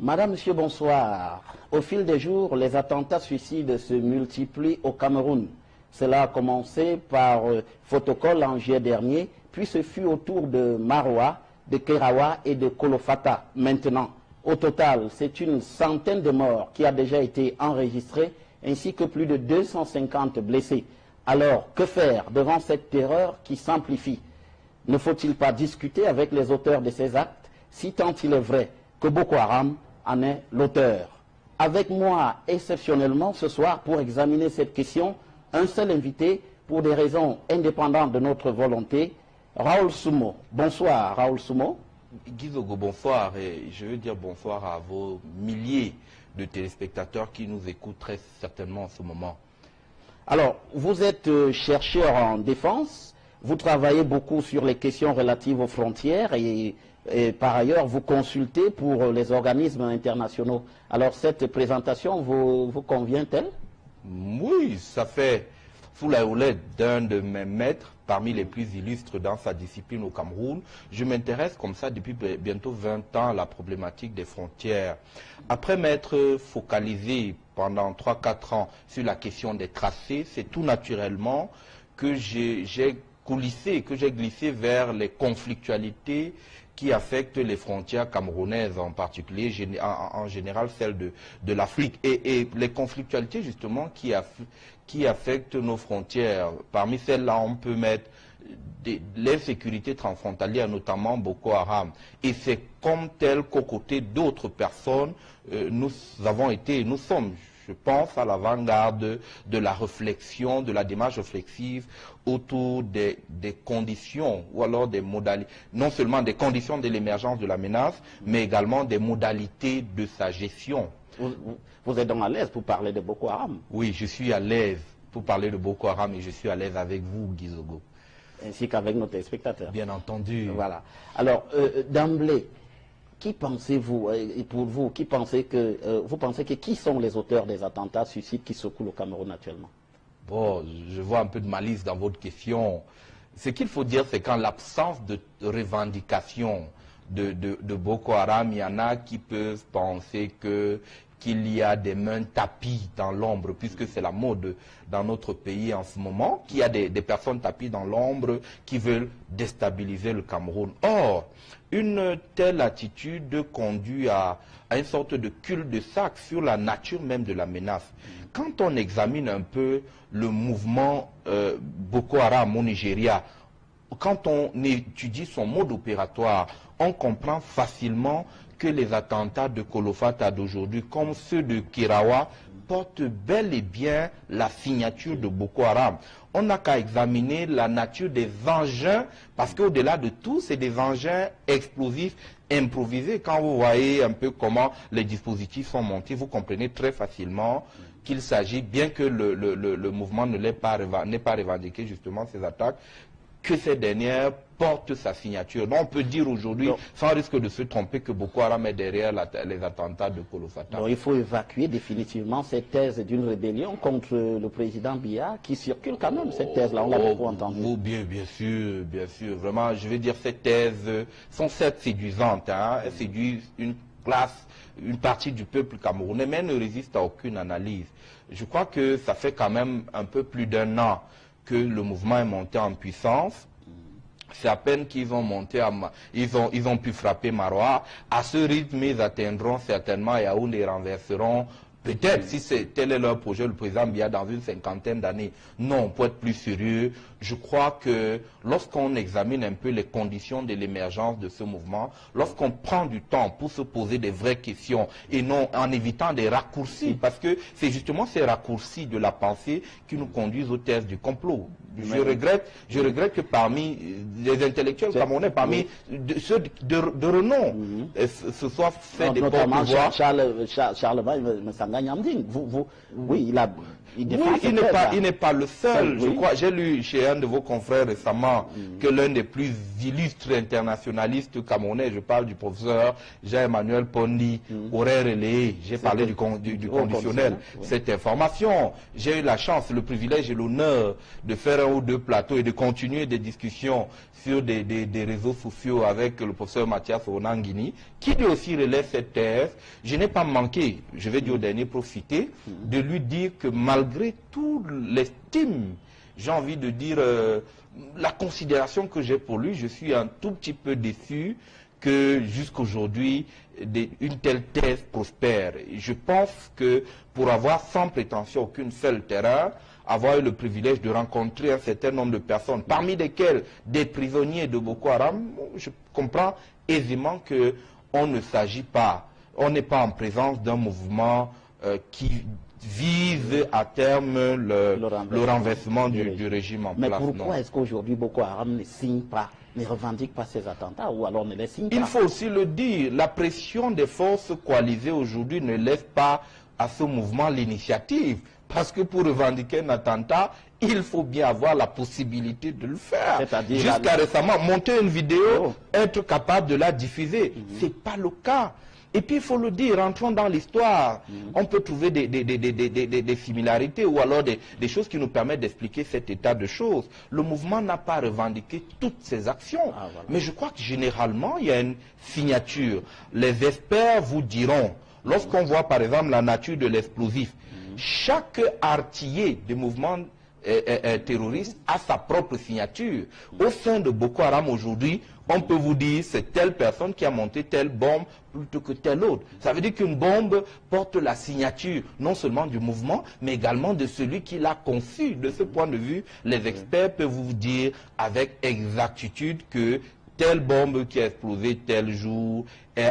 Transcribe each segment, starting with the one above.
Madame, Monsieur, bonsoir. Au fil des jours, les attentats suicides se multiplient au Cameroun. Cela a commencé par Fotokol en juillet dernier, puis ce fut au tour de Maroua, de Kerawa et de Kolofata. Maintenant, au total, c'est une centaine de morts qui a déjà été enregistrée, ainsi que plus de 250 blessés. Alors, que faire devant cette terreur qui s'amplifie? Ne faut-il pas discuter avec les auteurs de ces actes, si tant il est vrai que Boko Haram en est l'auteur? Avec moi, exceptionnellement, ce soir, pour examiner cette question, un seul invité, pour des raisons indépendantes de notre volonté, Raoul Soumo. Bonsoir, Raoul Soumo. Guy Zogo, bonsoir, et je veux dire bonsoir à vos milliers de téléspectateurs qui nous écoutent très certainement en ce moment. Alors, vous êtes chercheur en défense, vous travaillez beaucoup sur les questions relatives aux frontières et par ailleurs, vous consultez pour les organismes internationaux. Alors, cette présentation vous convient-elle? Oui, ça fait sous la houlette d'un de mes maîtres, parmi les plus illustres dans sa discipline au Cameroun. Je m'intéresse comme ça depuis bientôt 20 ans à la problématique des frontières. Après m'être focalisé pendant 3-4 ans sur la question des tracés, c'est tout naturellement que j'ai glissé vers les conflictualités qui affectent les frontières camerounaises, en particulier, en général celles de l'Afrique. Et les conflictualités, justement, qui affectent nos frontières. Parmi celles-là, on peut mettre l'insécurité transfrontalière, notamment Boko Haram. Et c'est comme tel qu'aux côtés d'autres personnes, nous avons été, nous sommes, je pense, à l'avant-garde de la réflexion, de la démarche réflexive autour des conditions ou alors des modalités, non seulement des conditions de l'émergence de la menace, mais également des modalités de sa gestion. Vous êtes donc à l'aise pour parler de Boko Haram? Oui, je suis à l'aise pour parler de Boko Haram et je suis à l'aise avec vous, Guy Zogo. Ainsi qu'avec nos téléspectateurs. Bien entendu. Voilà. Alors, d'emblée, qui pensez-vous, et pour vous, vous pensez que qui sont les auteurs des attentats suicides qui secouent le Cameroun actuellement? Bon, je vois un peu de malice dans votre question. Ce qu'il faut dire, c'est qu'en l'absence de revendication de Boko Haram, il y en a qui peuvent penser qu'il y a des mains tapies dans l'ombre, puisque c'est la mode dans notre pays en ce moment, qu'il y a des personnes tapies dans l'ombre qui veulent déstabiliser le Cameroun. Or, une telle attitude conduit à une sorte de cul-de-sac sur la nature même de la menace. Quand on examine un peu le mouvement Boko Haram au Nigeria, quand on étudie son mode opératoire, on comprend facilement que les attentats de Kolofata d'aujourd'hui, comme ceux de Kerawa, portent bel et bien la signature de Boko Haram. On n'a qu'à examiner la nature des engins, parce qu'au-delà de tout, c'est des engins explosifs improvisés. Quand vous voyez un peu comment les dispositifs sont montés, vous comprenez très facilement qu'il s'agit, bien que le mouvement n'ait pas revendiqué justement ces attaques, que ces dernières portent sa signature. Donc on peut dire aujourd'hui, sans risque de se tromper, que Boko Haram est derrière les attentats de Kolofata. Donc il faut évacuer définitivement cette thèse d'une rébellion contre le président Biya, qui circule quand même, cette thèse-là, on l'a beaucoup entendue. Bien sûr, bien sûr. Vraiment, je veux dire, ces thèses sont certes séduisantes, hein, elles séduisent une classe, une partie du peuple camerounais, mais elles ne résistent à aucune analyse. Je crois que ça fait quand même un peu plus d'1 an que le mouvement est monté en puissance. C'est à peine qu'ils ont monté, ils ont pu frapper Maroua. À ce rythme, ils atteindront certainement Yaoundé et renverseront, peut-être, si tel est leur projet, le président Biya dans une 50aine d'années. Non, pour être plus sérieux, je crois que lorsqu'on examine un peu les conditions de l'émergence de ce mouvement, lorsqu'on prend du temps pour se poser des vraies questions et non en évitant des raccourcis, parce que c'est justement ces raccourcis de la pensée qui nous conduisent aux thèses du complot. Je regrette que parmi les intellectuels camerounais, parmi ceux de renom, ce soit fait des porte-voix. Notamment Charlemagne me semble commandant Nyamding. Oui, il n'est pas le seul. Je crois, j'ai lu chez un de vos confrères récemment que l'un des plus illustres internationalistes camerounais, je parle du professeur Jean-Emmanuel Pondi, aurait relayé, j'ai parlé du conditionnel, cette information. J'ai eu la chance, le privilège et l'honneur de faire un ou deux plateaux et de continuer des discussions sur des réseaux sociaux avec le professeur Mathias Onangini, qui lui aussi relève cette thèse. Je n'ai pas manqué, je vais dire au dernier profiter, de lui dire que malgré toute l'estime, j'ai envie de dire, la considération que j'ai pour lui, je suis un tout petit peu déçu que jusqu'aujourd'hui, une telle thèse prospère. Et je pense que pour avoir sans prétention aucune seule terrain, avoir eu le privilège de rencontrer un certain nombre de personnes, parmi lesquelles des prisonniers de Boko Haram, je comprends aisément qu'on ne s'agit pas, on n'est pas en présence d'un mouvement qui vise à terme le renversement du régime en place. Mais pourquoi est-ce qu'aujourd'hui Boko Haram ne signe pas, ne revendique pas ces attentats, ou alors ne les signe pas? Il faut aussi le dire, la pression des forces coalisées aujourd'hui ne laisse pas à ce mouvement l'initiative. Parce que pour revendiquer un attentat, il faut bien avoir la possibilité de le faire. Jusqu'à récemment, monter une vidéo, être capable de la diffuser, ce n'est pas le cas. Et puis il faut le dire, rentrons dans l'histoire, on peut trouver des similarités ou alors des choses qui nous permettent d'expliquer cet état de choses. Le mouvement n'a pas revendiqué toutes ses actions, mais je crois que généralement il y a une signature. Les experts vous diront, lorsqu'on voit par exemple la nature de l'explosif, chaque artiller des mouvements terroristes a sa propre signature. Au sein de Boko Haram aujourd'hui, on peut vous dire c'est telle personne qui a monté telle bombe plutôt que telle autre. Ça veut dire qu'une bombe porte la signature non seulement du mouvement, mais également de celui qui l'a conçu. De ce point de vue, les experts peuvent vous dire avec exactitude que telle bombe qui a explosé tel jour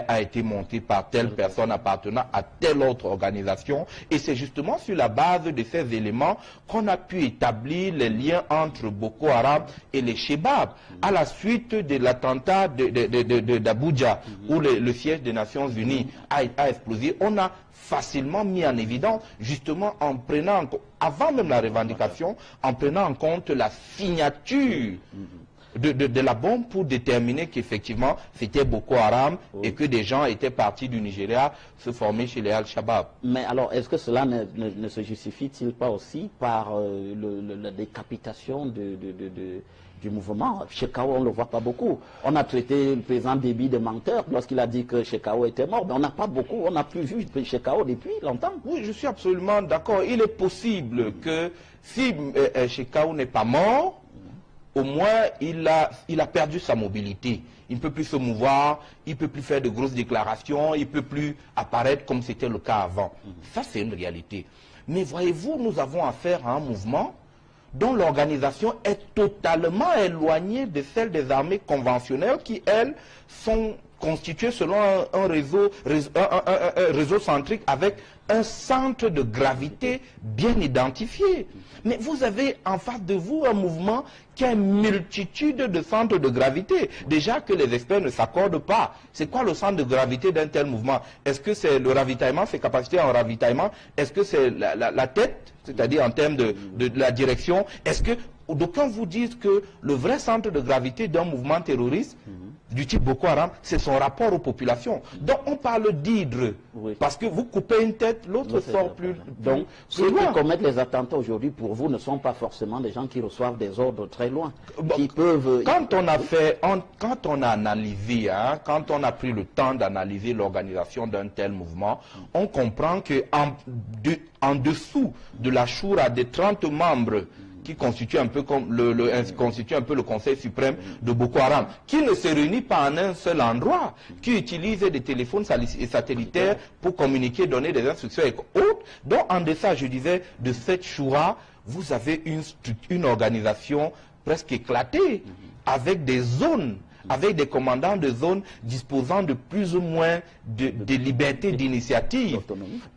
a été montée par telle personne appartenant à telle autre organisation. Et c'est justement sur la base de ces éléments qu'on a pu établir les liens entre Boko Haram et les Chebab. À la suite de l'attentat d'Abuja, où le siège des Nations Unies a explosé, on a facilement mis en évidence, justement en prenant, avant même la revendication, en prenant en compte la signature de la bombe pour déterminer qu'effectivement c'était Boko Haram et que des gens étaient partis du Nigeria se former chez les Al-Shabaab. Mais alors, est-ce que cela ne se justifie-t-il pas aussi par la décapitation du mouvement? Chekao, on ne le voit pas beaucoup. On a traité le président Déby de menteur lorsqu'il a dit que Chekao était mort, mais on n'a pas beaucoup, on n'a plus vu Chekao depuis longtemps. Oui, je suis absolument d'accord. Il est possible que si Chekao n'est pas mort, au moins, il a perdu sa mobilité. Il ne peut plus se mouvoir, il ne peut plus faire de grosses déclarations, il ne peut plus apparaître comme c'était le cas avant. Ça, c'est une réalité. Mais voyez-vous, nous avons affaire à un mouvement dont l'organisation est totalement éloignée de celle des armées conventionnelles qui, elles, sont constituées selon un réseau centrique avec un centre de gravité bien identifié. Mais vous avez en face de vous un mouvement qui a une multitude de centres de gravité. Déjà que les experts ne s'accordent pas. C'est quoi le centre de gravité d'un tel mouvement? Est-ce que c'est le ravitaillement, ses capacités en ravitaillement? Est-ce que c'est la tête, c'est-à-dire en termes de la direction? Est-ce que d'aucuns vous disent que le vrai centre de gravité d'un mouvement terroriste du type Boko Haram, c'est son rapport aux populations. Donc on parle d'hydre, parce que vous coupez une tête, l'autre sort plus loin. Donc ceux qui commettent les attentats aujourd'hui, pour vous, ne sont pas forcément des gens qui reçoivent des ordres très loin, qui peuvent... Quand on a analysé, quand on a pris le temps d'analyser l'organisation d'un tel mouvement, on comprend qu'en dessous de la Choura des 30 membres qui constitue un peu comme le Conseil suprême de Boko Haram, qui ne se réunit pas en un seul endroit, qui utilise des téléphones satellitaires pour communiquer, donner des instructions et autres. Donc en deçà, je disais, de cette choura, vous avez une organisation presque éclatée, avec des zones, avec des commandants de zones disposant de plus ou moins de liberté d'initiative.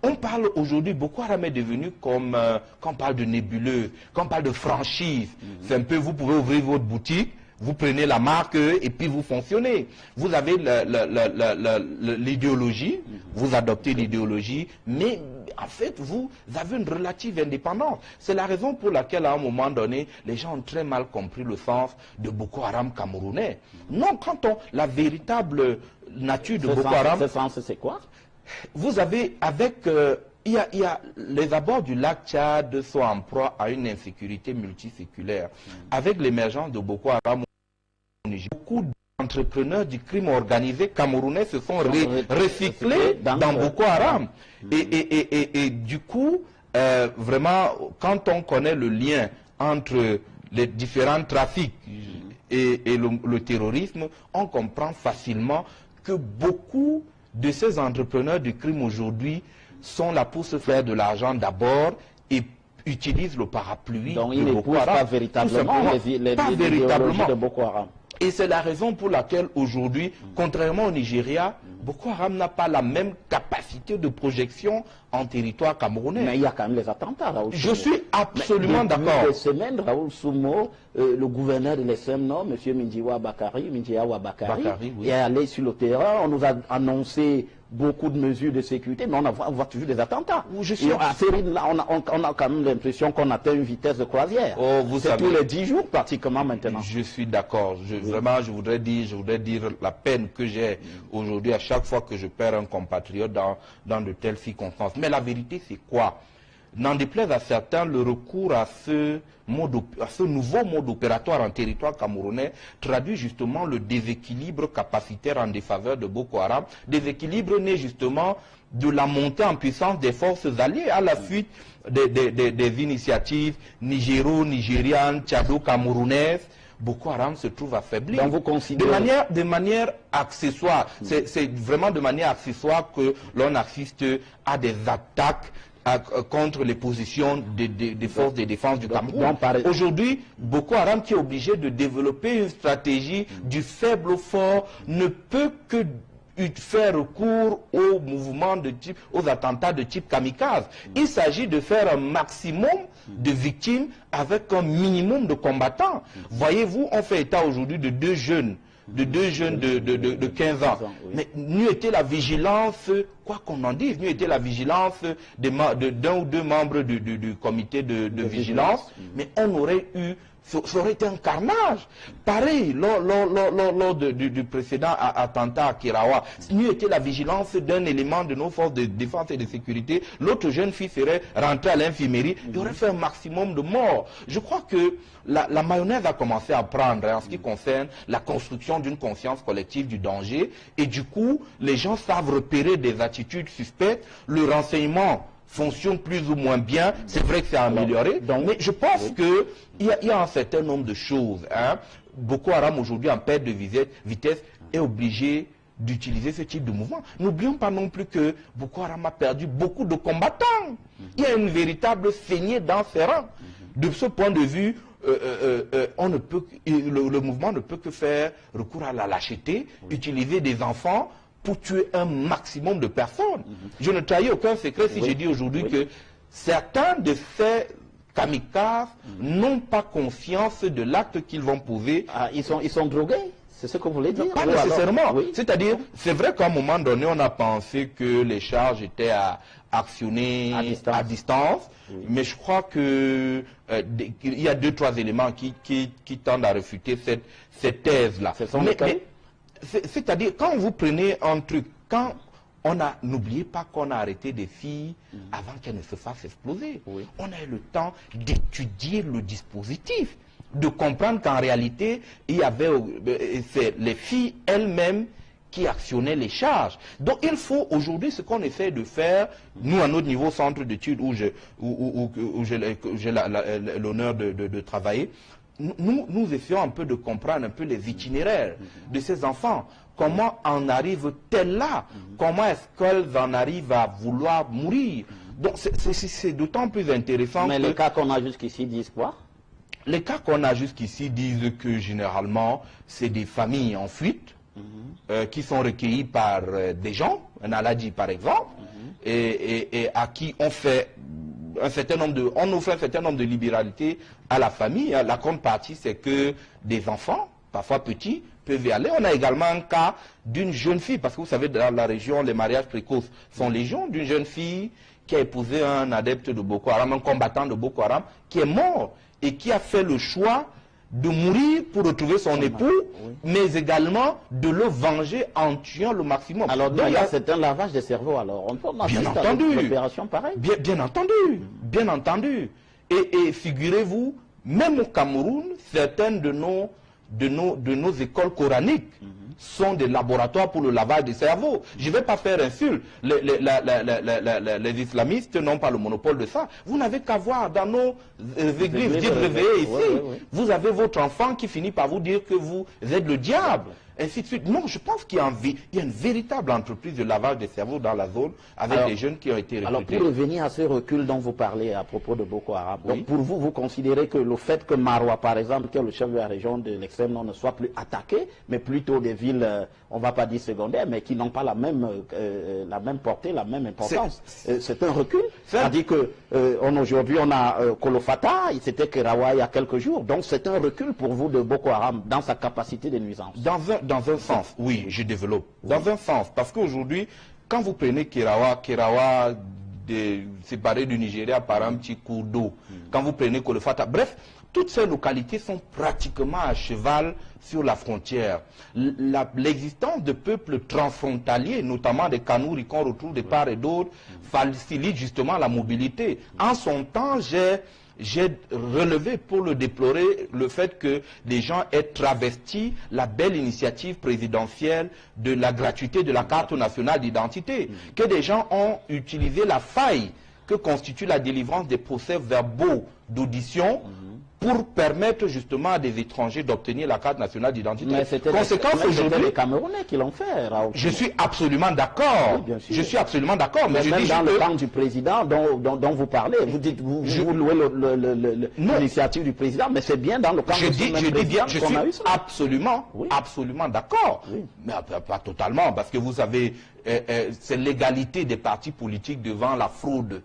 On parle aujourd'hui, Boko Haram est devenu comme, quand on parle de nébuleuse, quand on parle de franchise, c'est un peu, vous pouvez ouvrir votre boutique, Vous prenez la marque et puis vous fonctionnez. Vous avez l'idéologie, vous adoptez l'idéologie, mais en fait, vous avez une relative indépendance. C'est la raison pour laquelle, à un moment donné, les gens ont très mal compris le sens de Boko Haram camerounais. Non, la véritable nature de Boko Haram... Ce sens, c'est quoi? Vous avez, il y a les abords du lac Tchad sont en proie à une insécurité multiséculaire. Avec l'émergence de Boko Haram, beaucoup d'entrepreneurs du crime organisé camerounais se sont recyclés dans Boko Haram. Et du coup, vraiment, quand on connaît le lien entre les différents trafics et le terrorisme, on comprend facilement que beaucoup de ces entrepreneurs du crime aujourd'hui sont là pour se faire de l'argent d'abord et utilisent le parapluie de Boko Haram. Pas véritablement l'idéologie de Boko Haram. Et c'est la raison pour laquelle aujourd'hui, contrairement au Nigeria, Boko Haram n'a pas la même capacité de projection en territoire camerounais. Mais il y a quand même les attentats, Raoul Soumo. Je suis absolument d'accord. Depuis des semaines, Raoul Soumo, le gouverneur de l'ESM Nord, M. Minjiawa Bakari, est allé sur le terrain. On nous a annoncé beaucoup de mesures de sécurité, mais on voit toujours des attentats. On a quand même l'impression qu'on atteint une vitesse de croisière. C'est tous les 10 jours pratiquement maintenant. Je suis d'accord. Vraiment, je voudrais dire la peine que j'ai aujourd'hui à chaque fois que je perds un compatriote dans de telles circonstances. Mais la vérité, c'est quoi? N'en déplaise à certains, le recours à ce nouveau mode opératoire en territoire camerounais traduit justement le déséquilibre capacitaire en défaveur de Boko Haram, déséquilibre né justement de la montée en puissance des forces alliées à la suite des initiatives nigérianes, tchado-camerounaises. Boko Haram se trouve affaibli. Donc vous considérez... de manière accessoire, c'est vraiment de manière accessoire que l'on assiste à des attaques contre les positions des forces de défense du Cameroun. Aujourd'hui, Boko Haram qui est obligé de développer une stratégie du faible au fort ne peut que faire recours aux mouvements aux attentats de type kamikaze. Il s'agit de faire un maximum de victimes avec un minimum de combattants. Voyez-vous, on fait état aujourd'hui de deux jeunes de 15 ans. Mais n'eût été la vigilance, quoi qu'on en dise, n'eût été la vigilance d'un ou deux membres du comité de vigilance, mais on aurait eu, ça aurait été un carnage. Pareil, lors du précédent attentat à Kirawa, n'eût été la vigilance d'un élément de nos forces de défense et de sécurité, l'autre jeune fille serait rentrée à l'infirmerie, il aurait fait un maximum de morts. Je crois que la mayonnaise a commencé à prendre en ce qui concerne la construction d'une conscience collective du danger, et du coup, les gens savent repérer des attitudes suspectes, le renseignement fonctionne plus ou moins bien, c'est vrai que c'est amélioré, mais je pense qu'il y a un certain nombre de choses. Boko Haram aujourd'hui en perte de vitesse est obligé d'utiliser ce type de mouvement. N'oublions pas non plus que Boko Haram a perdu beaucoup de combattants. Il y a une véritable saignée dans ses rangs. De ce point de vue, le mouvement ne peut que faire recours à la lâcheté, utiliser des enfants pour tuer un maximum de personnes. Je ne trahis aucun secret si je dis aujourd'hui que certains de ces kamikazes n'ont pas conscience de l'acte qu'ils vont poser. Ils sont drogués, c'est ce que vous voulez dire? Pas nécessairement. C'est-à-dire, c'est vrai qu'à un moment donné, on a pensé que les charges étaient à actionner à distance. Mais je crois que il y a 2-3 éléments qui tendent à refuter cette thèse-là. C'est-à-dire, quand vous prenez un truc, n'oubliez pas qu'on a arrêté des filles avant qu'elles ne se fassent exploser. On a eu le temps d'étudier le dispositif, de comprendre qu'en réalité, il y avait les filles elles-mêmes qui actionnaient les charges. Donc il faut aujourd'hui, ce qu'on essaie de faire, nous à notre niveau centre d'études où j'ai l'honneur de travailler, nous essayons un peu de comprendre un peu les itinéraires de ces enfants. Comment en arrivent-elles là? Comment est-ce qu'elles en arrivent à vouloir mourir? Donc c'est d'autant plus intéressant. Mais les cas qu'on a jusqu'ici disent quoi? Les cas qu'on a jusqu'ici disent que généralement, c'est des familles en fuite qui sont recueillies par des gens, un aladi par exemple, et à qui on fait on offre un certain nombre de libéralités à la famille. La contrepartie, c'est que des enfants parfois petits, peuvent y aller. On a également un cas d'une jeune fille, parce que vous savez, dans la région, les mariages précoces sont légion, d'une jeune fille qui a épousé un adepte de Boko Haram, un combattant de Boko Haram, qui est mort et qui a fait le choix de mourir pour retrouver son époux, oui, mais également de le venger en tuant le maximum. Alors, c'est un lavage de cerveau, alors. On peut bien entendu. Une opération pareille. Bien entendu. Bien entendu. Et figurez-vous, même au Cameroun, certaines de nos écoles coraniques sont des laboratoires pour le lavage des cerveaux. Je ne vais pas faire insulte. Les islamistes n'ont pas le monopole de ça. Vous n'avez qu'à voir dans nos églises dites réveillées ici. Vous avez votre enfant qui finit par vous dire que vous êtes le diable. Ainsi de suite. Non, je pense qu'il y a une véritable entreprise de lavage des cerveaux dans la zone avec des jeunes qui ont été recrutés. Alors, pour revenir à ce recul dont vous parlez à propos de Boko Haram, donc pour vous, vous considérez que le fait que Maroua, par exemple, qui est le chef de la région de l'extrême nord, ne soit plus attaqué, mais plutôt des villes, on ne va pas dire secondaires, mais qui n'ont pas la même portée, la même importance. C'est un recul. C'est-à-dire qu'aujourd'hui, on a Kolofata, c'était Kerawa il y a quelques jours. Donc, c'est un recul pour vous de Boko Haram dans sa capacité de nuisance. Dans un sens, oui, je développe. Dans un sens, parce qu'aujourd'hui, quand vous prenez Kerawa séparé du Nigeria par un petit cours d'eau, quand vous prenez Kolofata, bref, toutes ces localités sont pratiquement à cheval sur la frontière. L'existence de peuples transfrontaliers, notamment des Kanouris qu'on retrouve de part et d'autre, facilite justement la mobilité. En son temps, j'ai relevé pour le déplorer le fait que les gens aient travesti la belle initiative présidentielle de la gratuité de la carte nationale d'identité, que des gens ont utilisé la faille que constitue la délivrance des procès-verbaux d'audition pour permettre justement à des étrangers d'obtenir la carte nationale d'identité. Conséquence aujourd'hui, les Camerounais qui l'ont fait. Raoult. Je suis absolument d'accord. Oui, je suis absolument d'accord. Mais même dans le camp du président dont vous parlez, vous dites vous louez l'initiative du président, mais c'est bien dans le camp du président qu'on a eu ça. Absolument d'accord. Oui. Mais pas totalement, parce que vous avez c'est l'égalité des partis politiques devant la fraude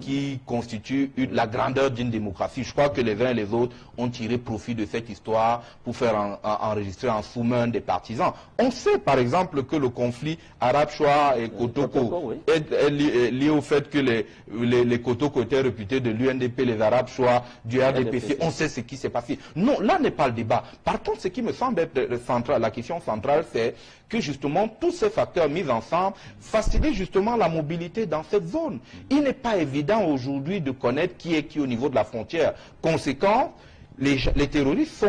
qui constitue la grandeur d'une démocratie. Je crois que les uns et les autres ont tiré profit de cette histoire pour faire enregistrer en sous-main des partisans. On sait par exemple que le conflit arabe-choua et Kotoko est lié au fait que les Kotoko étaient réputés de l'UNDP, les arabes-choua du RDPC. On sait ce qui s'est passé. Non, là n'est pas le débat. Par contre, ce qui me semble être central, la question centrale, c'est que justement tous ces facteurs mis ensemble facilitent justement la mobilité dans cette zone. Il n'est pas évident aujourd'hui de connaître qui est qui au niveau de la frontière. Conséquent, les terroristes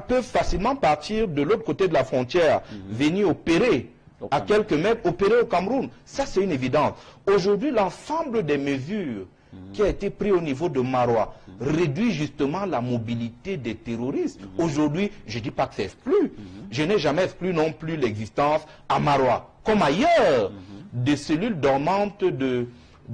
peuvent facilement partir de l'autre côté de la frontière, venir opérer à quelques mètres, opérer au Cameroun. Ça, c'est une évidence. Aujourd'hui, l'ensemble des mesures qui a été pris au niveau de Maroua réduit justement la mobilité des terroristes. Aujourd'hui, je ne dis pas que c'est exclu. Je n'ai jamais exclu non plus l'existence à Maroua, comme ailleurs, des cellules dormantes de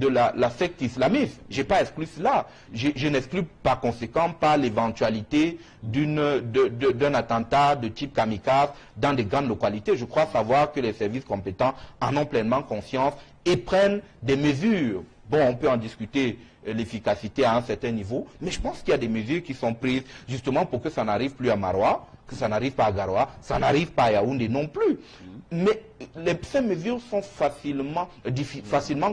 la secte islamiste. Je n'ai pas exclu cela. Je n'exclus par conséquent pas l'éventualité d'un attentat de type kamikaze dans des grandes localités. Je crois savoir que les services compétents en ont pleinement conscience et prennent des mesures. Bon, on peut en discuter l'efficacité à un certain niveau, mais je pense qu'il y a des mesures qui sont prises justement pour que ça n'arrive plus à Maroua, que ça n'arrive pas à Garoua, ça n'arrive pas à Yaoundé non plus. Mais ces mesures sont facilement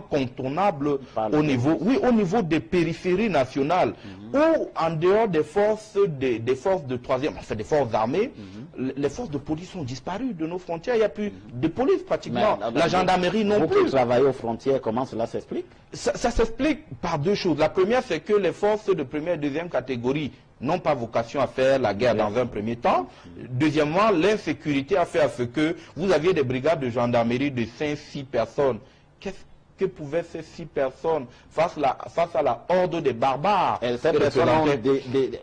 contournables au niveau des périphéries nationales, ou en dehors des forces de troisième, enfin des forces armées, les forces de police ont disparu de nos frontières. Il n'y a plus de police pratiquement. La gendarmerie non plus. Vous travaillez aux frontières, comment cela s'explique? Ça s'explique par deux choses. La première, c'est que les forces de première et deuxième catégorie n'ont pas vocation à faire la guerre dans un premier temps. Deuxièmement, l'insécurité a fait à ce que vous aviez des brigades de gendarmerie de 5-6 personnes. Qu'est-ce que pouvaient ces 6 personnes face à la horde des barbares? Ces personnes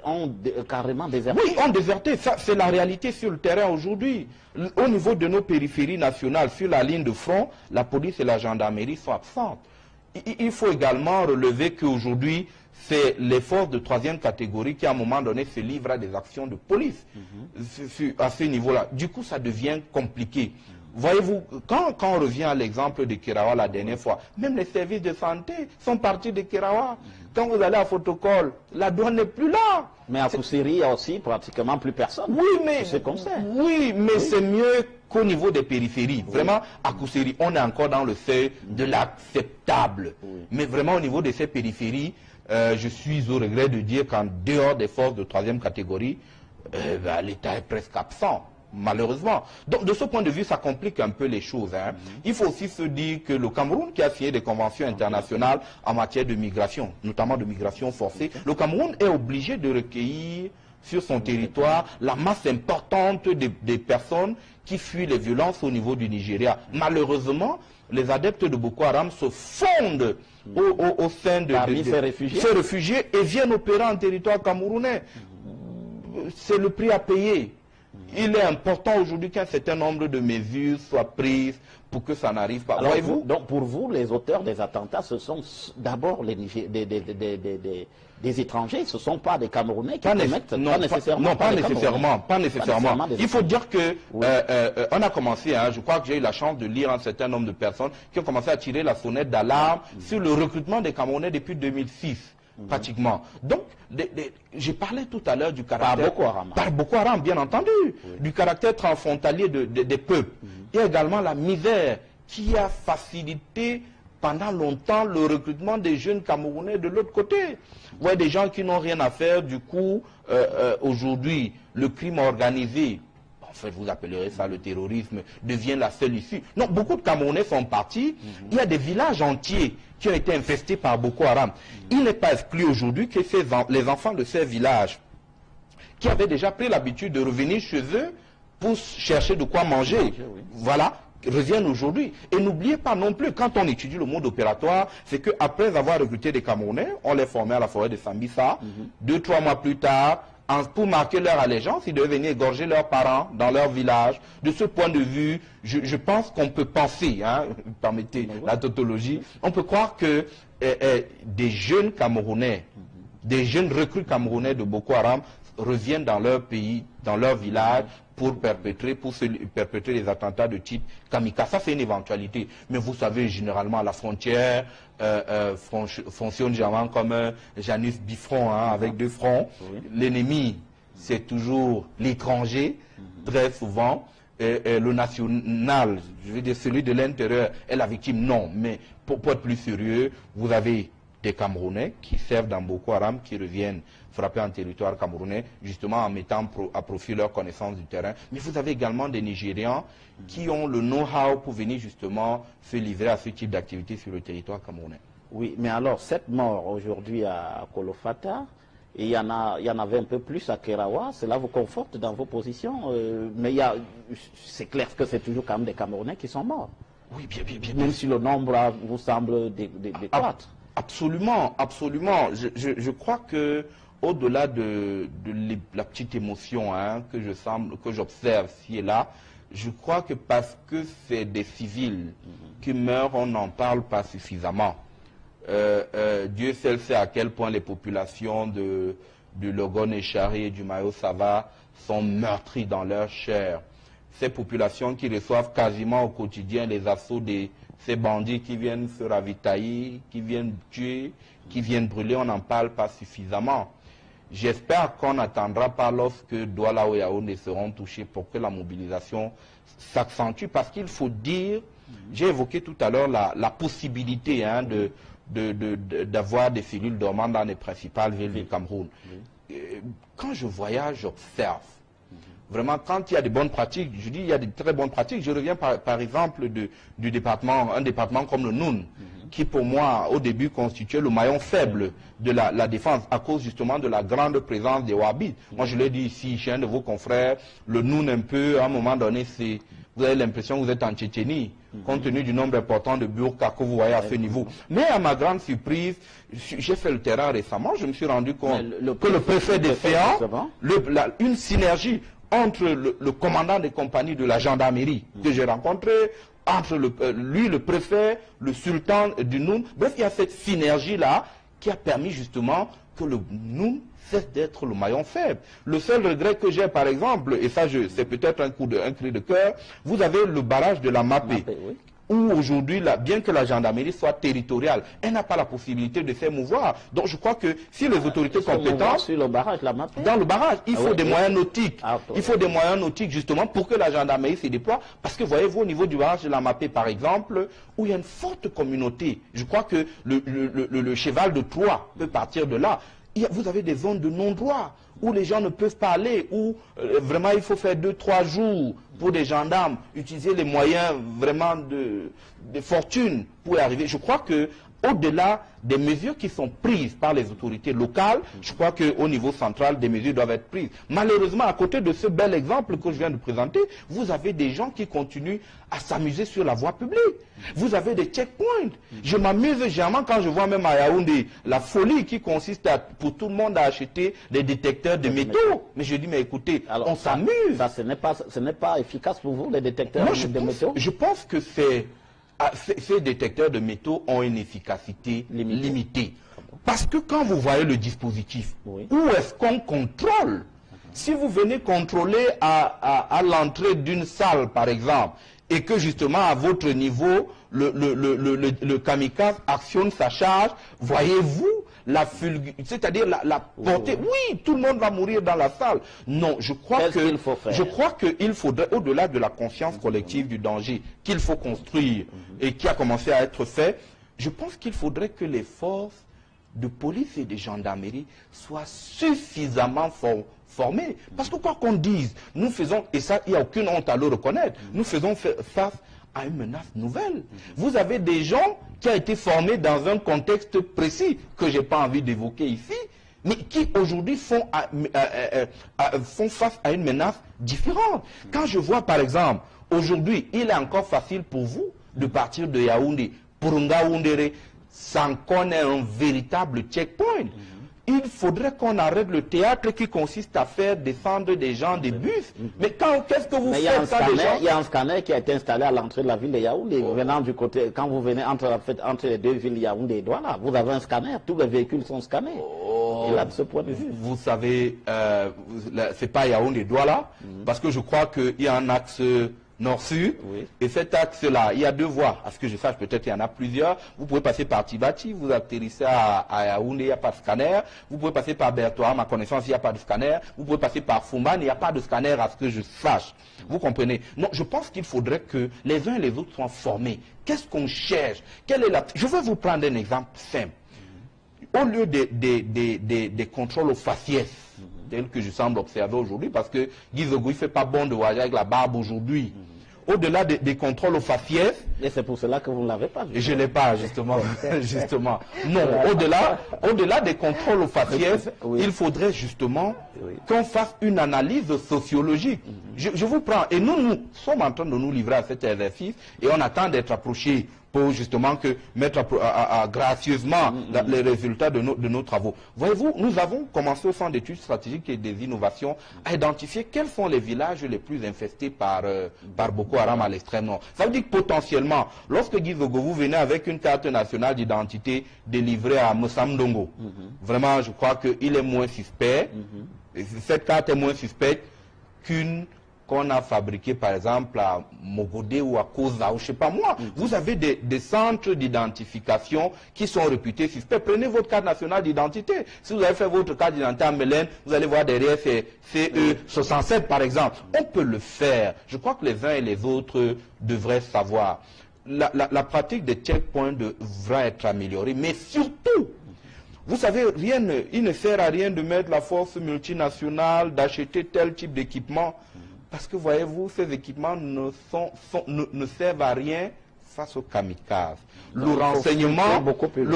ont carrément déserté. Oui, ont déserté. C'est la réalité sur le terrain aujourd'hui. Au niveau de nos périphéries nationales, sur la ligne de front, la police et la gendarmerie sont absentes. Il faut également relever qu'aujourd'hui, c'est les forces de troisième catégorie qui, à un moment donné, se livrent à des actions de police à ce niveau-là. Du coup, ça devient compliqué. Voyez-vous, quand on revient à l'exemple de Kerawa la dernière fois, même les services de santé sont partis de Kerawa. Quand vous allez à Photocol, la douane n'est plus là. Mais à Koussiri, il y a aussi pratiquement plus personne. Oui, mais c'est mieux qu'au niveau des périphéries. Vraiment, à Koussiri, on est encore dans le seuil de l'acceptable. Mais vraiment, au niveau de ces périphéries, je suis au regret de dire qu'en dehors des forces de troisième catégorie, l'État est presque absent. Malheureusement. Donc, de ce point de vue, ça complique un peu les choses. Il faut aussi se dire que le Cameroun, qui a signé des conventions internationales en matière de migration, notamment de migration forcée, le Cameroun est obligé de recueillir sur son territoire la masse importante des personnes qui fuient les violences au niveau du Nigeria. Malheureusement, les adeptes de Boko Haram se fondent au sein de ces réfugiés et viennent opérer en territoire camerounais. C'est le prix à payer. Il est important aujourd'hui qu'un certain nombre de mesures soient prises pour que ça n'arrive pas. Alors, donc pour vous, les auteurs des attentats, ce sont d'abord des étrangers, ce ne sont pas des Camerounais qui commettent, pas nécessairement. Il faut dire que on a commencé, je crois que j'ai eu la chance de lire un certain nombre de personnes qui ont commencé à tirer la sonnette d'alarme sur le recrutement des Camerounais depuis 2006. Pratiquement. Donc, j'ai parlé tout à l'heure du caractère... Par Boko Haram, bien entendu. Du caractère transfrontalier des peuples. Il y a également la misère qui a facilité pendant longtemps le recrutement des jeunes Camerounais de l'autre côté. Vous voyez, des gens qui n'ont rien à faire, du coup, aujourd'hui, le crime organisé, en fait, vous appellerez ça le terrorisme, devient la seule issue. Non, beaucoup de Camerounais sont partis. Il y a des villages entiers qui ont été infestés par Boko Haram. Il n'est pas exclu aujourd'hui que les enfants de ces villages, qui avaient déjà pris l'habitude de revenir chez eux pour chercher de quoi manger, voilà, reviennent aujourd'hui. Et n'oubliez pas non plus, quand on étudie le mode opératoire, c'est qu'après avoir recruté des Camerounais, on les formait à la forêt de Sambisa, 2-3 mois plus tard, pour marquer leur allégeance, ils devaient venir égorger leurs parents dans leur village. De ce point de vue, je pense qu'on peut penser, permettez la tautologie, on peut croire que des jeunes Camerounais, des jeunes recrues Camerounais de Boko Haram reviennent dans leur pays, dans leur village, pour perpétrer les attentats de type kamikaze. Ça, c'est une éventualité. Mais vous savez, généralement, la frontière fonctionne généralement comme un Janus bifront, avec deux fronts. L'ennemi, c'est toujours l'étranger, très souvent. Et le national, je veux dire celui de l'intérieur, est la victime. Non, mais pour être plus sérieux, vous avez des Camerounais qui servent dans Boko Haram, qui reviennent frapper en territoire camerounais, justement en mettant à profit leur connaissance du terrain. Mais vous avez également des Nigérians qui ont le know-how pour venir justement se livrer à ce type d'activité sur le territoire camerounais. Oui, mais alors, 7 morts aujourd'hui à Kolofata, et il y en avait un peu plus à Kerawa, cela vous conforte dans vos positions, mais c'est clair que c'est toujours quand même des Camerounais qui sont morts. Oui, bien. Même si le nombre vous semble décroître. Absolument, absolument. Je crois que au-delà de la petite émotion que j'observe ci et là, je crois que parce que c'est des civils qui meurent, on n'en parle pas suffisamment. Dieu seul sait à quel point les populations du Logon Echari et du Mayo Sava sont meurtries dans leur chair. Ces populations qui reçoivent quasiment au quotidien les assauts de ces bandits qui viennent se ravitailler, qui viennent tuer, qui viennent brûler, on n'en parle pas suffisamment. J'espère qu'on n'attendra pas lorsque Douala ou Yaoundé seront touchés pour que la mobilisation s'accentue, parce qu'il faut dire, j'ai évoqué tout à l'heure la possibilité d'avoir des cellules dormantes dans les principales villes du Cameroun. Quand je voyage, j'observe. Vraiment, quand il y a des bonnes pratiques, je dis il y a des très bonnes pratiques. Je reviens par exemple du département, un département comme le Noun, qui pour moi, au début, constituait le maillon faible de la défense, à cause justement de la grande présence des Wahhabites. Moi, je l'ai dit ici, chez un de vos confrères, le Noun un peu, à un moment donné, vous avez l'impression que vous êtes en Tchétchénie, compte tenu du nombre important de burkas que vous voyez à ce niveau. Mais à ma grande surprise, j'ai fait le terrain récemment, je me suis rendu compte que le préfet des Féans, une synergie entre le commandant des compagnies de la gendarmerie que j'ai rencontré, entre lui, le préfet, le sultan du Noun. Bref, il y a cette synergie-là qui a permis justement que nous cesse d'être le maillon faible. Le seul regret que j'ai, par exemple, et ça c'est peut-être un cri de cœur, vous avez le barrage de la Mapé. Oui. Où aujourd'hui, bien que la gendarmerie soit territoriale, elle n'a pas la possibilité de s'émouvoir. Donc je crois que si les autorités compétentes... Sur le barrage, la Mapé. Dans le barrage, il faut des moyens nautiques. Il faut des moyens nautiques justement pour que la gendarmerie se déploie. Parce que voyez-vous, au niveau du barrage de la Mapé, par exemple, où il y a une forte communauté, je crois que le cheval de Troie peut partir de là. Vous avez des zones de non-droit où les gens ne peuvent pas aller, où vraiment il faut faire 2-3 jours pour des gendarmes, utiliser les moyens vraiment de fortune pour y arriver. Je crois que au-delà des mesures qui sont prises par les autorités locales, je crois qu'au niveau central, des mesures doivent être prises. Malheureusement, à côté de ce bel exemple que je viens de présenter, vous avez des gens qui continuent à s'amuser sur la voie publique. Vous avez des checkpoints. Je m'amuse généralement quand je vois même à Yaoundé la folie qui consiste pour tout le monde à acheter des détecteurs de métaux. Mais je dis, mais écoutez, alors, on s'amuse. Ça, ce n'est pas efficace pour vous, les détecteurs de métaux? Je pense que ces détecteurs de métaux ont une efficacité limitée. Parce que quand vous voyez le dispositif, où est-ce qu'on contrôle? Si vous venez contrôler à l'entrée d'une salle, par exemple, et que justement à votre niveau, le kamikaze actionne sa charge, voyez-vous c'est-à-dire la portée. Oui, tout le monde va mourir dans la salle. Non, je crois qu'il faudrait, au-delà de la conscience collective du danger qu'il faut construire et qui a commencé à être fait, je pense qu'il faudrait que les forces de police et de gendarmerie soient suffisamment formées. Parce que quoi qu'on dise, nous faisons, et ça, il n'y a aucune honte à le reconnaître, nous faisons face à une menace nouvelle. Vous avez des gens qui ont été formés dans un contexte précis que je n'ai pas envie d'évoquer ici, mais qui aujourd'hui font face à une menace différente. Quand je vois par exemple, aujourd'hui, il est encore facile pour vous de partir de Yaoundé pour Ngaoundéré sans qu'on ait un véritable checkpoint. Il faudrait qu'on arrête le théâtre qui consiste à faire descendre des gens des bus. Mais qu'est-ce que vous faites quand les gens... Il y a un scanner qui a été installé à l'entrée de la ville de Yaoundé. Venant du côté, quand vous venez entre les deux villes Yaoundé et Douala, vous avez un scanner. Tous les véhicules sont scannés. Et là, de ce point de vue. Vous savez, c'est pas Yaoundé et Douala, parce que je crois qu'il y a un axe nord-sud, et cet axe-là, il y a deux voies. À ce que je sache, peut-être il y en a plusieurs. Vous pouvez passer par Tibati, vous atterrissez à Yaoundé, il n'y a pas de scanner. Vous pouvez passer par Bertoua, à ma connaissance, il n'y a pas de scanner. Vous pouvez passer par Fouman, il n'y a pas de scanner à ce que je sache. Vous comprenez? Non, je pense qu'il faudrait que les uns et les autres soient formés. Qu'est-ce qu'on cherche? Je vais vous prendre un exemple simple. Au lieu des contrôles aux faciès, tel que je semble observer aujourd'hui, parce que Guy Zogo, il ne fait pas bon de voyager avec la barbe aujourd'hui. Au-delà des contrôles aux faciès... Et c'est pour cela que vous ne l'avez pas. Et je ne l'ai pas, justement. justement. Non, au-delà des contrôles aux faciès, il faudrait justement qu'on fasse une analyse sociologique. Je vous prends, et nous sommes en train de nous livrer à cet exercice, et on attend d'être approchés pour justement mettre gracieusement les résultats de nos travaux. Voyez-vous, nous avons commencé au Centre d'études stratégiques et des innovations à identifier quels sont les villages les plus infestés par Boko Haram à l'extrême nord. Ça veut dire que potentiellement, lorsque Guy Zogo, vous venez avec une carte nationale d'identité délivrée à Mossamdongo, vraiment, je crois qu'il est moins suspect. Cette carte est moins suspecte qu'une qu'on a fabriqué par exemple à Mogodé ou à Koza ou je ne sais pas moi. Vous avez des centres d'identification qui sont réputés suspects. Prenez votre carte nationale d'identité. Si vous avez fait votre carte d'identité à Mélène, vous allez voir derrière c'est CE67 par exemple. On peut le faire. Je crois que les uns et les autres devraient savoir. La pratique des checkpoints devrait être améliorée, mais surtout, vous savez, il ne sert à rien de mettre la force multinationale, d'acheter tel type d'équipement. Parce que voyez-vous, ces équipements ne servent à rien face au kamikaze. Le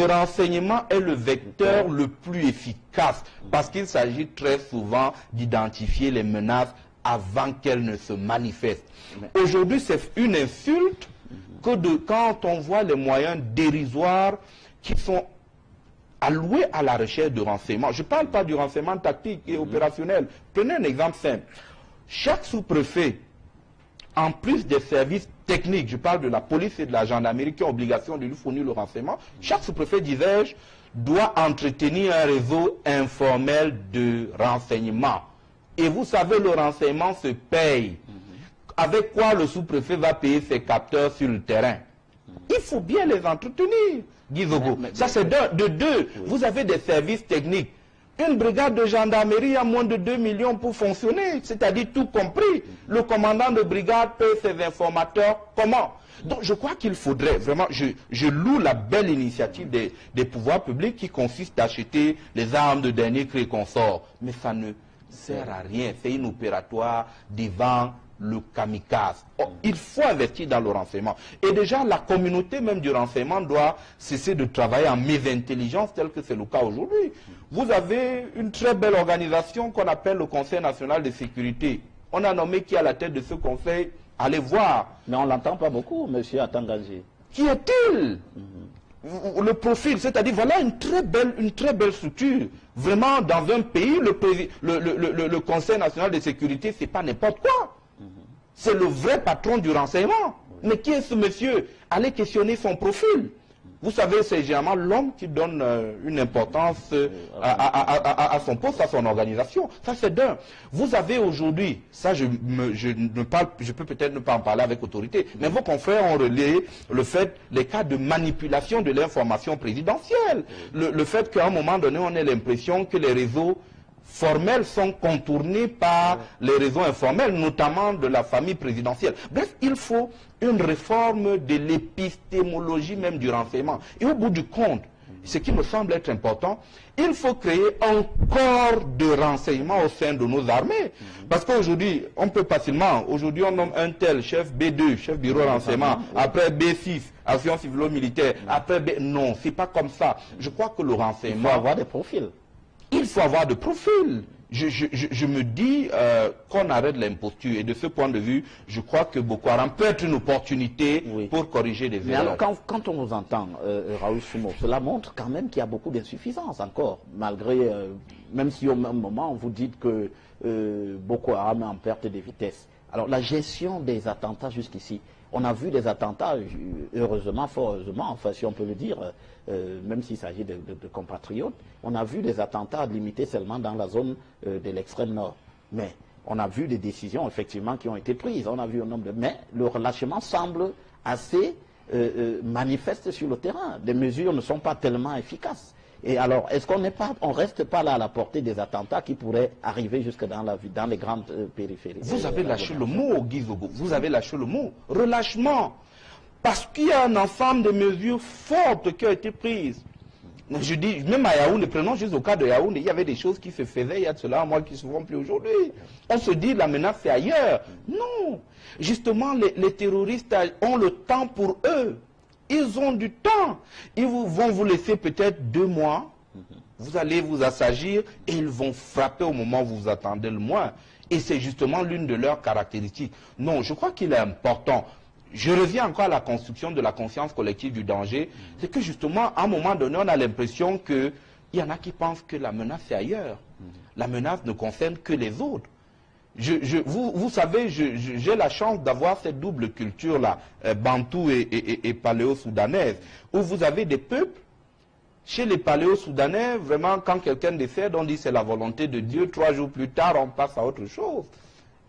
renseignement est le vecteur le plus efficace parce qu'il s'agit très souvent d'identifier les menaces avant qu'elles ne se manifestent. Aujourd'hui, c'est une insulte que quand on voit les moyens dérisoires qui sont alloués à la recherche de renseignements. Je ne parle pas du renseignement tactique et opérationnel. Prenez un exemple simple. Chaque sous-préfet en plus des services techniques, je parle de la police et de la gendarmerie qui ont obligation de lui fournir le renseignement, chaque sous-préfet, disais-je, doit entretenir un réseau informel de renseignement. Et vous savez, le renseignement se paye. Avec quoi le sous-préfet va payer ses capteurs sur le terrain? Il faut bien les entretenir, Guy Zogo. Ça, c'est de deux. Oui. Vous avez des services techniques. Une brigade de gendarmerie a moins de 2 millions pour fonctionner, c'est-à-dire tout compris. Le commandant de brigade paye ses informateurs comment? Donc je crois qu'il faudrait vraiment, je loue la belle initiative des pouvoirs publics qui consiste à acheter les armes de dernier cri consort. Mais ça ne sert à rien, c'est inopératoire devant le kamikaze. Oh, il faut investir dans le renseignement. Et déjà, la communauté même du renseignement doit cesser de travailler en mésintelligence tel que c'est le cas aujourd'hui. Vous avez une très belle organisation qu'on appelle le Conseil national de sécurité. On a nommé qui à la tête de ce conseil? Allez voir. Mais on ne l'entend pas beaucoup, monsieur Atangazi. Qui est-il? Le profil, c'est-à-dire voilà une très belle structure. Vraiment, dans un pays, le Conseil national de sécurité, c'est pas n'importe quoi. C'est le vrai patron du renseignement. Mais qui est ce monsieur? Allez questionner son profil. Vous savez, c'est généralement l'homme qui donne une importance à son poste, à son organisation. Ça, c'est d'un. Vous avez aujourd'hui, ça je peux peut-être ne pas en parler avec autorité, mais vos confrères ont relayé les cas de manipulation de l'information présidentielle. Le fait qu'à un moment donné, on ait l'impression que les réseaux formels sont contournés par les réseaux informels, notamment de la famille présidentielle. Bref, il faut une réforme de l'épistémologie même du renseignement. Et au bout du compte, ce qui me semble être important, il faut créer un corps de renseignement au sein de nos armées. Parce qu'aujourd'hui, on peut facilement, aujourd'hui on nomme un tel chef B2, chef bureau renseignement, après B6, action civilo-militaire, après B... Non, c'est pas comme ça. Je crois que le renseignement... Il faut avoir des profils. Il faut avoir de profil. Je me dis qu'on arrête l'imposture. Et de ce point de vue, je crois que Boko Haram peut être une opportunité pour corriger des erreurs. Mais alors, quand on vous entend, Raoul Soumo, cela montre quand même qu'il y a beaucoup d'insuffisance encore. Malgré, même si au même moment, vous dites que Boko Haram est en perte de vitesse. Alors, la gestion des attentats jusqu'ici, on a vu des attentats, heureusement, fort heureusement, enfin si on peut le dire, même s'il s'agit de compatriotes, on a vu des attentats limités seulement dans la zone de l'extrême nord. Mais on a vu des décisions effectivement qui ont été prises, on a vu un nombre de... Mais le relâchement semble assez manifeste sur le terrain. Les mesures ne sont pas tellement efficaces. Et alors, est-ce qu'on ne reste pas là à la portée des attentats qui pourraient arriver jusque dans les grandes périphéries? Vous avez lâché le mot, Guy Zogo. Vous avez lâché le mot. Relâchement. Parce qu'il y a un ensemble de mesures fortes qui ont été prises. Je dis, même à Yaoundé, prenons juste au cas de Yaoundé, il y avait des choses qui se faisaient il y a de cela un mois qui ne se font plus aujourd'hui. On se dit, la menace c'est ailleurs. Non. Justement, les terroristes ont le temps pour eux. Ils ont du temps. Ils vont vous laisser peut-être 2 mois. Vous allez vous assagir et ils vont frapper au moment où vous vous attendez le moins. Et c'est justement l'une de leurs caractéristiques. Non, je crois qu'il est important. Je reviens encore à la construction de la conscience collective du danger. C'est que justement, à un moment donné, on a l'impression qu'il y en a qui pensent que la menace est ailleurs. La menace ne concerne que les autres. Vous savez, j'ai la chance d'avoir cette double culture-là, bantou et paléo-soudanaise, où vous avez des peuples. Chez les paléo-soudanais, vraiment, quand quelqu'un décède, on dit c'est la volonté de Dieu. 3 jours plus tard, on passe à autre chose.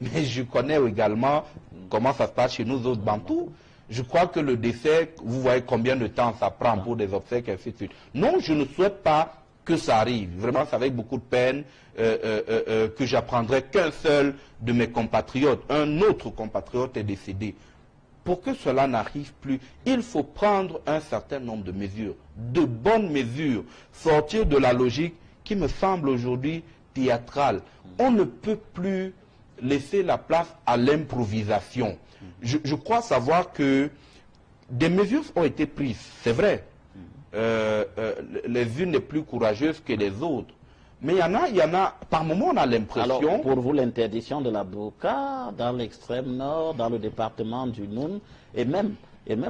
Mais je connais également comment ça se passe chez nous autres bantous. Je crois que le décès, vous voyez combien de temps ça prend pour des obsèques, et ainsi de suite. Non, je ne souhaite pas que ça arrive. Vraiment, c'est avec beaucoup de peine que j'apprendrai qu'un seul de mes compatriotes, un autre compatriote est décédé. Pour que cela n'arrive plus, il faut prendre un certain nombre de mesures, de bonnes mesures, sortir de la logique qui me semble aujourd'hui théâtrale. On ne peut plus laisser la place à l'improvisation. Je crois savoir que des mesures ont été prises, c'est vrai. Les unes les plus courageuses que les autres. Mais il y en a, par moment on a l'impression... Alors, pour vous, l'interdiction de la burqa dans l'extrême nord, dans le département du Noun, et même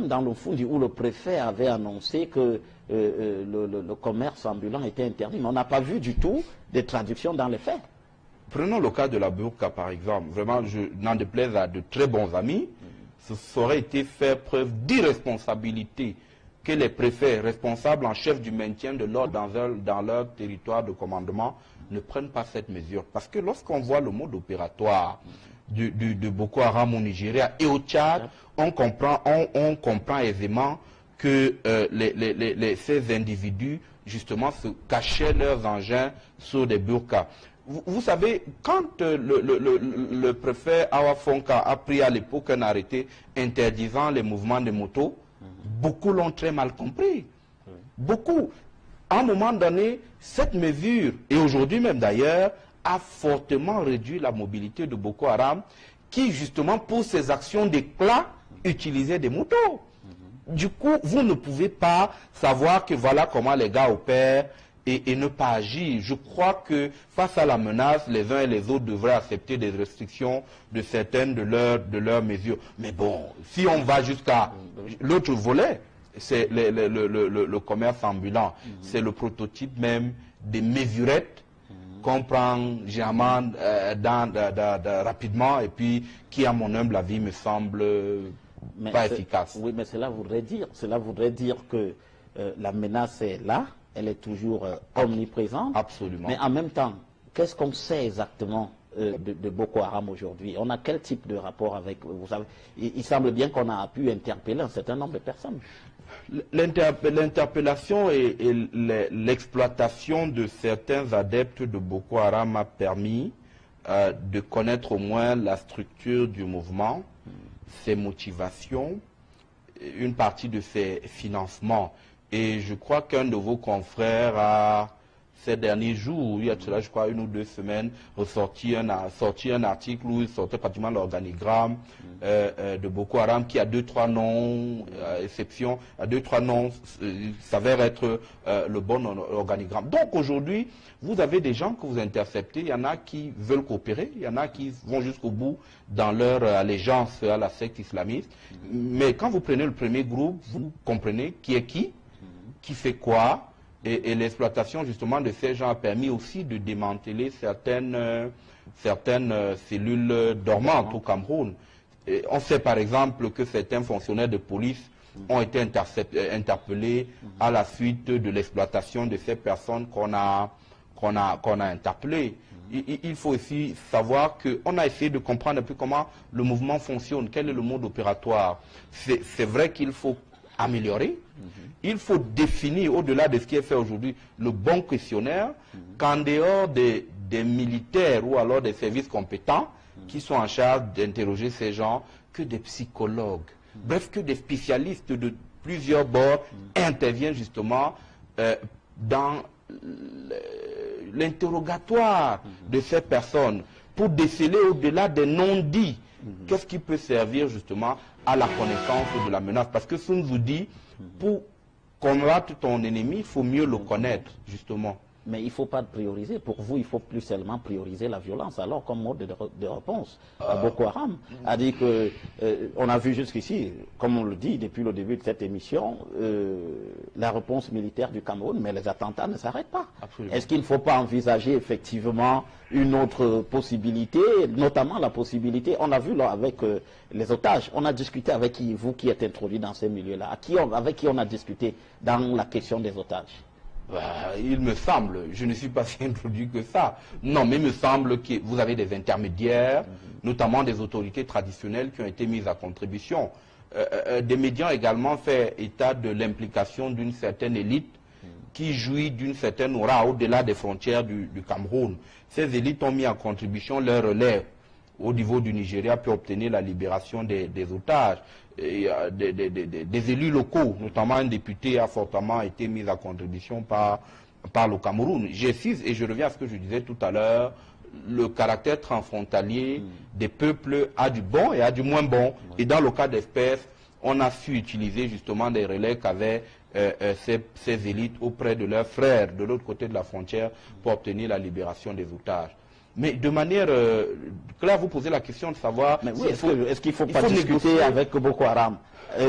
dans le Foundi, où le préfet avait annoncé que le commerce ambulant était interdit. Mais on n'a pas vu du tout des traductions dans les faits. Prenons le cas de la burqa, par exemple. Vraiment, je n'en déplaise à de très bons amis, ça aurait été faire preuve d'irresponsabilité que les préfets responsables en chef du maintien de l'ordre dans leur territoire de commandement ne prennent pas cette mesure. Parce que lorsqu'on voit le mode opératoire de Boko Haram au Nigeria et au Tchad, on comprend aisément que ces individus, justement, se cachaient leurs engins sur des burqas. Vous savez, quand le préfet Awa Fonka a pris à l'époque un arrêté interdisant les mouvements de motos, beaucoup l'ont très mal compris. Beaucoup. À un moment donné, cette mesure, et aujourd'hui même d'ailleurs, a fortement réduit la mobilité de Boko Haram, qui justement pour ses actions d'éclat utilisait des motos. Du coup, vous ne pouvez pas savoir que voilà comment les gars opèrent et ne pas agir. Je crois que face à la menace, les uns et les autres devraient accepter des restrictions de certaines de leurs mesures. Mais bon, si on va jusqu'à l'autre volet, c'est le commerce ambulant. C'est le prototype même des mesurettes qu'on prend généralement rapidement et puis qui, à mon humble avis, me semble pas efficace. Oui, mais cela voudrait dire que la menace est là, elle est toujours omniprésente. Absolument. Mais en même temps, qu'est-ce qu'on sait exactement de Boko Haram aujourd'hui? On a quel type de rapport avec, vous savez, il semble bien qu'on a pu interpeller un certain nombre de personnes. L'interpellation et l'exploitation de certains adeptes de Boko Haram a permis de connaître au moins la structure du mouvement, ses motivations, une partie de ses financements. Et je crois qu'un de vos confrères a, ces derniers jours, il y a cela, je crois, 1 ou 2 semaines, sorti un article où il sortait pratiquement l'organigramme de Boko Haram qui a 2-3 noms, exception, à 2-3 noms, s'avère être le bon organigramme. Donc aujourd'hui, vous avez des gens que vous interceptez, il y en a qui veulent coopérer, il y en a qui vont jusqu'au bout dans leur allégeance à la secte islamiste. Mais quand vous prenez le premier groupe, vous comprenez qui est qui fait quoi, et l'exploitation justement de ces gens a permis aussi de démanteler certaines cellules dormantes au Cameroun. Et on sait par exemple que certains fonctionnaires de police ont été interpellés à la suite de l'exploitation de ces personnes qu'on a interpellées. Il faut aussi savoir qu'on a essayé de comprendre un peu comment le mouvement fonctionne, quel est le mode opératoire. C'est vrai qu'il faut améliorer. Il faut définir, au-delà de ce qui est fait aujourd'hui, le bon questionnaire, qu'en dehors des militaires ou alors des services compétents qui sont en charge d'interroger ces gens, que des psychologues, bref, que des spécialistes de plusieurs bords interviennent justement dans l'interrogatoire de ces personnes pour déceler au-delà des non-dits. Qu'est-ce qui peut servir justement à la connaissance de la menace? Parce que Sun Tzu dit, pour combattre ton ennemi, il faut mieux le connaître, justement. Mais il ne faut pas prioriser. Pour vous, il faut plus seulement prioriser la violence, alors comme mode de réponse. Boko Haram a dit que, on a vu jusqu'ici, comme on le dit depuis le début de cette émission, la réponse militaire du Cameroun, mais les attentats ne s'arrêtent pas. Est-ce qu'il ne faut pas envisager effectivement une autre possibilité, notamment la possibilité, on a vu là avec les otages, on a discuté avec qui, vous qui êtes introduit dans ces milieux-là, avec qui on a discuté dans la question des otages? Il me semble, je ne suis pas si introduit que ça. Non, mais il me semble que vous avez des intermédiaires, notamment des autorités traditionnelles qui ont été mises à contribution. Des médias ont également fait état de l'implication d'une certaine élite qui jouit d'une certaine aura au-delà des frontières du Cameroun. Ces élites ont mis en contribution leur relais au niveau du Nigeria pour obtenir la libération des otages. Et, des élus locaux, notamment un député, a fortement été mis à contribution par le Cameroun. J'insiste et je reviens à ce que je disais tout à l'heure, le caractère transfrontalier des peuples a du bon et a du moins bon. Et dans le cas d'espèce, on a su utiliser justement des relais qu'avaient ces élites auprès de leurs frères de l'autre côté de la frontière pour obtenir la libération des otages. Mais de manière claire, vous posez la question de savoir... Mais oui, est-ce qu'il ne faut pas discuter avec Boko Haram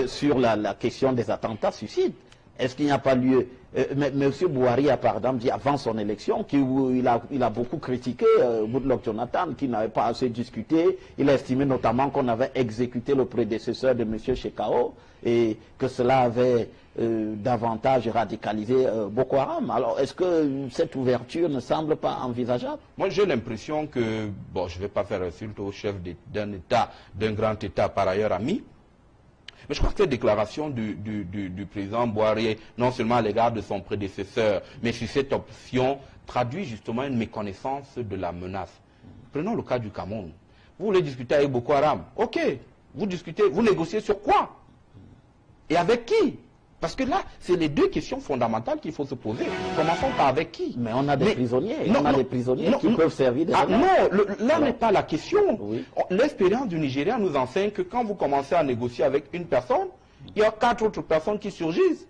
sur la question des attentats suicides? Est-ce qu'il n'y a pas lieu mais M. Bouhari a par exemple dit avant son élection qu'il a beaucoup critiqué Goodluck Jonathan, qui n'avait pas assez discuté. Il a estimé notamment qu'on avait exécuté le prédécesseur de M. Shekau et que cela avait davantage radicalisé Boko Haram. Alors est-ce que cette ouverture ne semble pas envisageable? Moi j'ai l'impression que, bon, je ne vais pas faire insulte au chef d'un État, d'un grand État par ailleurs ami, mais je crois que cette déclaration du président Bouhari, non seulement à l'égard de son prédécesseur, mais sur cette option, traduit justement une méconnaissance de la menace. Prenons le cas du Cameroun. Vous voulez discuter avec Boko Haram? Ok, vous discutez, vous négociez sur quoi? Et avec qui? Parce que là, c'est les deux questions fondamentales qu'il faut se poser. Commençons par avec qui? Mais on a des prisonniers, des prisonniers qui peuvent servir de... Là n'est pas la question. Oui. L'expérience du Nigeria nous enseigne que quand vous commencez à négocier avec une personne, il y a 4 autres personnes qui surgissent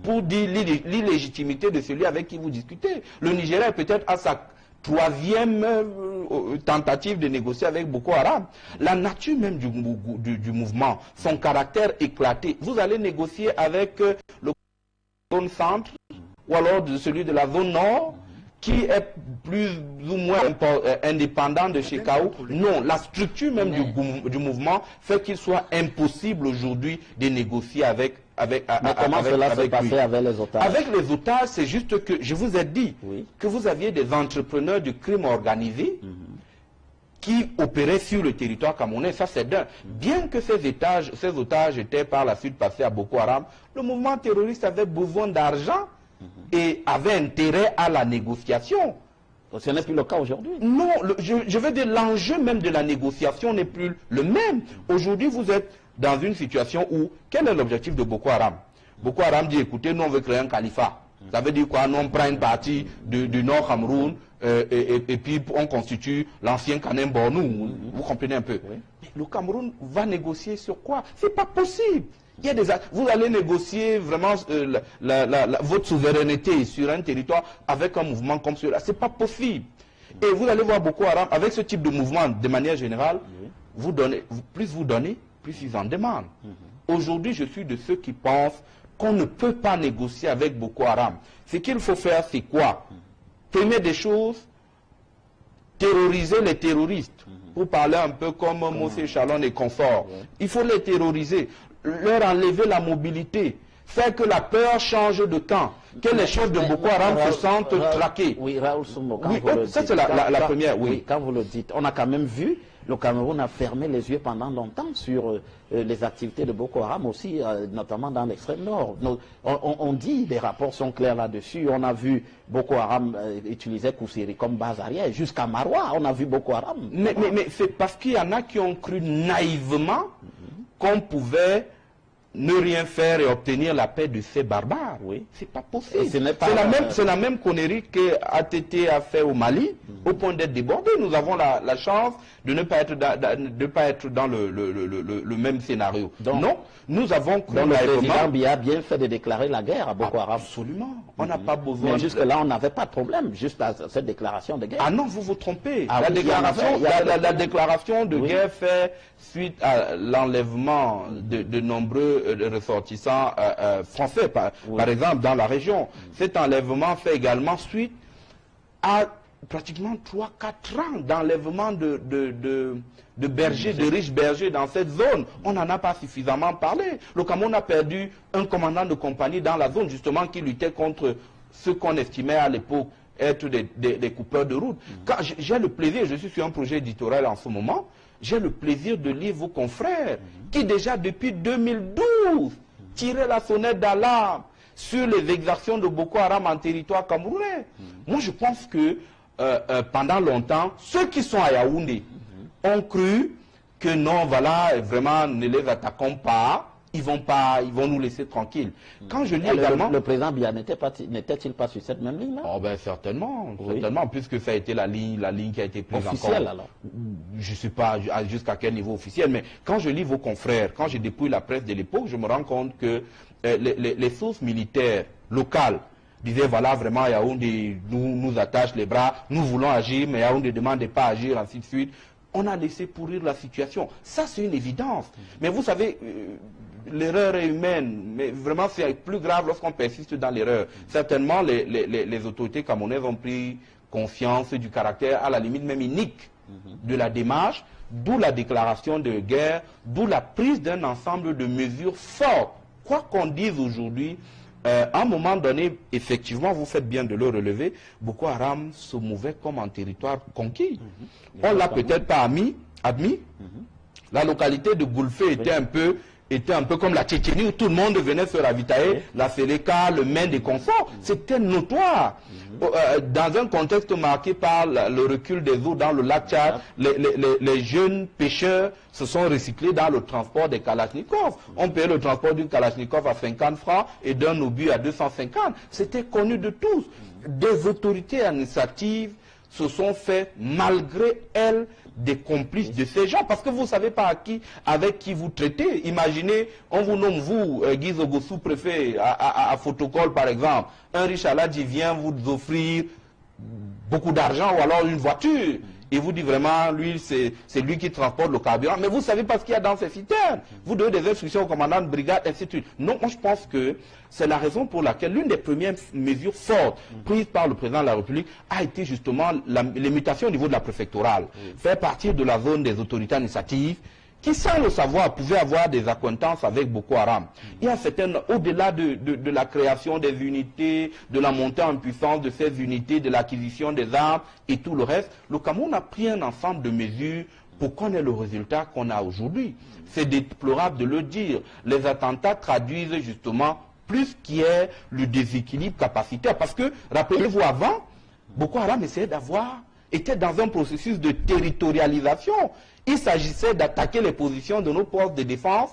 pour dire l'illégitimité de celui avec qui vous discutez. Le Nigeria est peut-être à sa 3e tentative de négocier avec Boko Haram. La nature même du mouvement, son caractère éclaté. Vous allez négocier avec le zone centre ou alors celui de la zone nord qui est plus ou moins indépendant de Shekau. Non, la structure même du mouvement fait qu'il soit impossible aujourd'hui de négocier avec comment cela se passait avec les otages? Avec les otages, c'est juste que, je vous ai dit, que vous aviez des entrepreneurs du crime organisé qui opéraient sur le territoire camerounais, ça c'est d'un. Bien que ces otages étaient par la suite passés à Boko Haram, le mouvement terroriste avait besoin d'argent et avait intérêt à la négociation. Ce n'est plus le cas aujourd'hui. Non, je veux dire, l'enjeu même de la négociation n'est plus le même. Aujourd'hui, vous êtes dans une situation où, quel est l'objectif de Boko Haram? Boko Haram dit, écoutez, nous on veut créer un califat. Ça veut dire quoi? Nous on prend une partie du Nord Cameroun et puis on constitue l'ancien Kanem Bornou. Vous comprenez un peu? Oui. Mais le Cameroun va négocier sur quoi? C'est pas possible. Il y a vous allez négocier vraiment votre souveraineté sur un territoire avec un mouvement comme celui-là. C'est pas possible. Et vous allez voir Boko Haram, avec ce type de mouvement, de manière générale, plus vous donnez, plus ils en demandent. Aujourd'hui, je suis de ceux qui pensent qu'on ne peut pas négocier avec Boko Haram. Ce qu'il faut faire, c'est quoi? Première des choses, terroriser les terroristes. Pour parler un peu comme Mosé Chalon et consorts. Il faut les terroriser, leur enlever la mobilité, faire que la peur change de camp, que les chefs de Boko Haram se sentent traqués. Oui, Raoul Soumbo, ça c'est la première, oui. Quand vous le dites, on a quand même vu, le Cameroun a fermé les yeux pendant longtemps sur les activités de Boko Haram aussi, notamment dans l'extrême nord. On dit, les rapports sont clairs là-dessus, on a vu Boko Haram utiliser Koussiri comme base arrière, jusqu'à Maroua, on a vu Boko Haram. Mais c'est parce qu'il y en a qui ont cru naïvement qu'on pouvait ne rien faire et obtenir la paix de ces barbares. Oui. C'est pas possible. C'est la même connerie que ATT a fait au Mali, au point d'être débordé. Nous avons la chance de ne pas être dans le même scénario. Donc, non, nous avons cru le président Biya a bien fait de déclarer la guerre à Boko Haram. Absolument. On n'a pas besoin. Mais jusque-là, on n'avait pas de problème, juste à cette déclaration de guerre. Ah non, vous vous trompez. La déclaration de guerre fait suite à l'enlèvement de nombreux ressortissants français, par exemple, dans la région. Cet enlèvement fait également suite à pratiquement 3-4 ans d'enlèvement de bergers, de riches bergers dans cette zone. On n'en a pas suffisamment parlé. Le Cameroun a perdu un commandant de compagnie dans la zone, justement, qui luttait contre ce qu'on estimait à l'époque être des coupeurs de route. J'ai le plaisir, je suis sur un projet éditorial en ce moment, j'ai le plaisir de lire vos confrères qui déjà depuis 2012 tiraient la sonnette d'alarme sur les exactions de Boko Haram en territoire camerounais. Moi je pense que pendant longtemps, ceux qui sont à Yaoundé ont cru que non, voilà, vraiment ne les attaquons pas. Ils vont nous laisser tranquilles. Quand je lis également... Le président Biya n'était-il pas sur cette même ligne-là? Oh ben certainement, puisque ça a été la ligne qui a été prise officielle alors. Je ne sais pas jusqu'à quel niveau officiel, mais quand je lis vos confrères, quand je dépouille la presse de l'époque, je me rends compte que les sources militaires locales disaient voilà vraiment Yaoundé nous attache les bras, nous voulons agir, mais Yaoundé ne demande pas à agir, ainsi de suite. on a laissé pourrir la situation. Ça, c'est une évidence. Mais vous savez, l'erreur est humaine, mais vraiment, c'est plus grave lorsqu'on persiste dans l'erreur. Certainement, les autorités camerounaises ont pris conscience du caractère, à la limite même inique, de la démarche, d'où la déclaration de guerre, d'où la prise d'un ensemble de mesures fortes. Quoi qu'on dise aujourd'hui, à un moment donné, effectivement, vous faites bien de le relever, Boko Haram se mouvait comme en territoire conquis. On ne l'a peut-être pas admis. La localité de Goulfé était un peu comme la Tchétchénie où tout le monde venait se ravitailler, la Séléka, le Maine des consorts. C'était notoire. Dans un contexte marqué par le recul des eaux dans le lac Tchad, les jeunes pêcheurs se sont recyclés dans le transport des Kalachnikovs. On payait le transport d'une Kalachnikov à 50 francs et d'un obus à 250. C'était connu de tous. Des autorités administratives se sont fait, malgré elles, des complices de ces gens, parce que vous ne savez pas avec qui vous traitez. Imaginez, on vous nomme, vous, Guy Zogo, sous-préfet à Photocol, par exemple. Un riche aladji vient vous offrir beaucoup d'argent ou alors une voiture. Et vous dit vraiment, lui, c'est lui qui transporte le carburant. Mais vous ne savez pas ce qu'il y a dans ces citernes. Vous donnez des instructions au commandant de brigade, ainsi de suite. Non, moi je pense que c'est la raison pour laquelle l'une des premières mesures fortes prises par le président de la République a été justement les mutations au niveau de la préfectorale. Faire partir de la zone des autorités administratives qui, sans le savoir, pouvaient avoir des accointances avec Boko Haram. Il y a certaines, au-delà de la création des unités, de la montée en puissance de ces unités, de l'acquisition des armes et tout le reste, le Cameroun a pris un ensemble de mesures pour qu'on ait le résultat qu'on a aujourd'hui. C'est déplorable de le dire. Les attentats traduisent justement plus qu'il y ait le déséquilibre capacitaire. Parce que, rappelez-vous, avant, Boko Haram était dans un processus de territorialisation. Il s'agissait d'attaquer les positions de nos forces de défense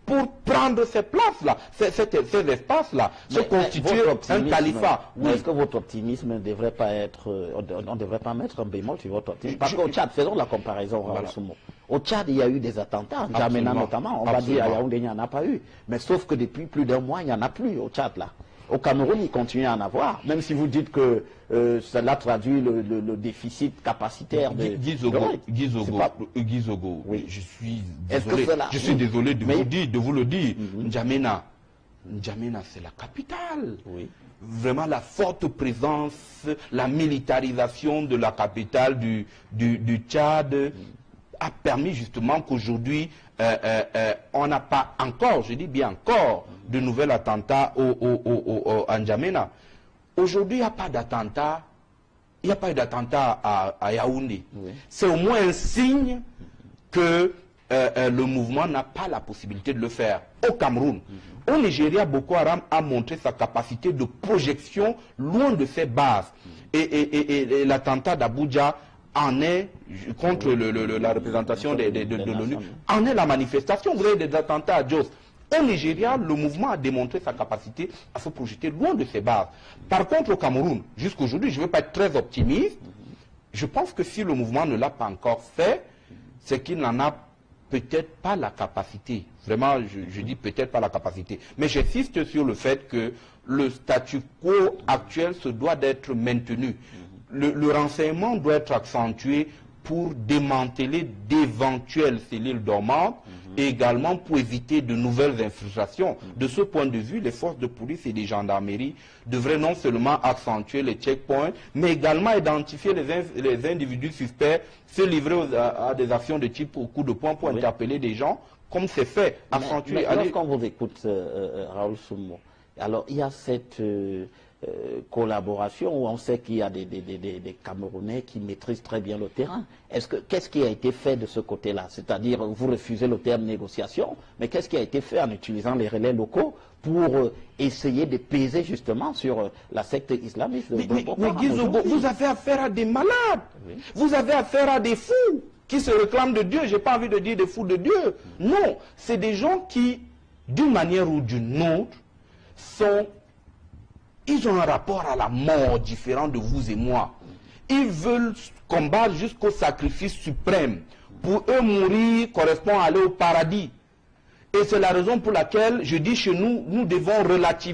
pour prendre ces places-là, ces espaces-là, se constituer un califat. Oui. Est-ce que votre optimisme ne devrait pas être... on ne devrait pas mettre un bémol sur votre optimisme? Parce qu'au Tchad, faisons la comparaison, voilà. Au Tchad, il y a eu des attentats, N'Djamena notamment. On va dire à Yaoundé, il n'y en a pas eu. Mais sauf que depuis plus d'un mois, il n'y en a plus au Tchad, là. Au Cameroun, il continue à en avoir, même si vous dites que cela traduit le déficit capacitaire de... Guy Zogo, oui. Je suis désolé de vous le dire. N'Djamena, c'est la capitale. Oui. Vraiment la forte présence, la militarisation de la capitale du Tchad a permis justement qu'aujourd'hui, on n'a pas encore, je dis bien encore, de nouvel attentat à N'Djamena. Aujourd'hui, il n'y a pas d'attentat. Il n'y a pas eu d'attentat à Yaoundé. Oui. C'est au moins un signe que le mouvement n'a pas la possibilité de le faire. Au Cameroun, au Nigeria, Boko Haram a montré sa capacité de projection loin de ses bases. Et l'attentat d'Abuja en est, contre la représentation de l'ONU, en est la manifestation. Vous avez des attentats à Jos. Au Nigeria, le mouvement a démontré sa capacité à se projeter loin de ses bases. Par contre, au Cameroun, jusqu'aujourd'hui, je ne veux pas être très optimiste. Je pense que si le mouvement ne l'a pas encore fait, c'est qu'il n'en a peut-être pas la capacité. Vraiment, je dis peut-être pas la capacité. Mais j'insiste sur le fait que le statu quo actuel se doit d'être maintenu. Le renseignement doit être accentué pour démanteler d'éventuelles cellules dormantes et également pour éviter de nouvelles infiltrations. De ce point de vue, les forces de police et de gendarmerie devraient non seulement accentuer les checkpoints, mais également identifier les individus suspects, se livrer à des actions de type au coup de poing pour interpeller des gens, comme c'est fait. Mais lorsqu'on vous écoute, Raoul Soumo, alors il y a cette... collaboration où on sait qu'il y a des Camerounais qui maîtrisent très bien le terrain. Qu'est-ce qui a été fait de ce côté-là? C'est-à-dire, vous refusez le terme négociation, mais qu'est-ce qui a été fait en utilisant les relais locaux pour essayer de peser justement sur la secte islamiste? Mais Guy Zogo, vous avez affaire à des malades, vous avez affaire à des fous qui se réclament de Dieu. J'ai pas envie de dire des fous de Dieu. Non, c'est des gens qui, d'une manière ou d'une autre, ils ont un rapport à la mort différent de vous et moi. Ils veulent combattre jusqu'au sacrifice suprême. Pour eux, mourir correspond à aller au paradis. Et c'est la raison pour laquelle je dis chez nous, nous devons relativiser